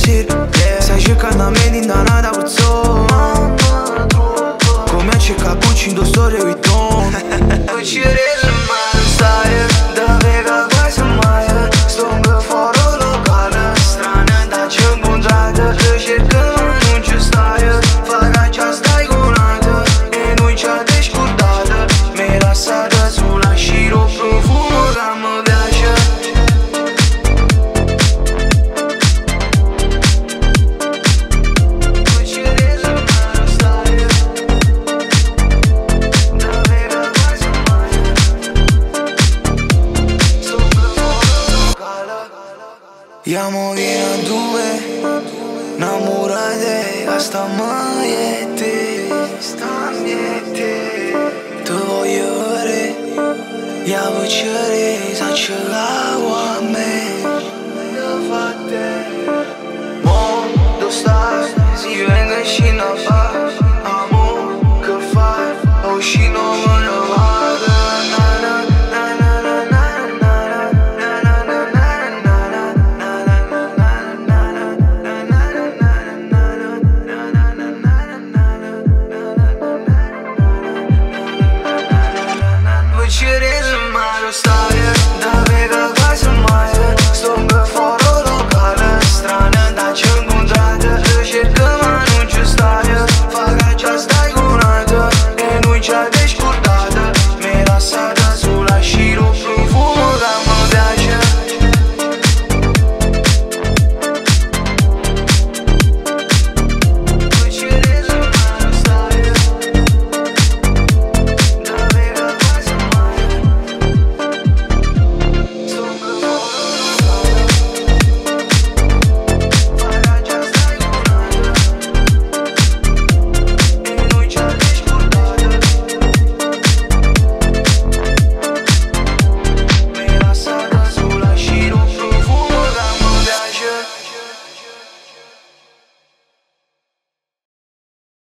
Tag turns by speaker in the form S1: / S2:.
S1: sir, sai cercando a me di andare da questo. Come cerca Gucci indossare Vuitton. Non ci resa mai stare, da vega quasi mai. Stongo fuori locale, strana da c'è buonzata. Te cercano non ci stai, farà già stai colata. E non ci ha discutata, mi lasciata sola, sciro profumo che mi piace. Non ci resa mai stare, da vega quasi mai. Stongo fuori locale. Iamo vieni a due, innamorate, asta mai è te, te voglio vedere, io voglio vedere, se ce l'ho a me, mo, dove stai, si venga scina a fare, amore, che fai, uscino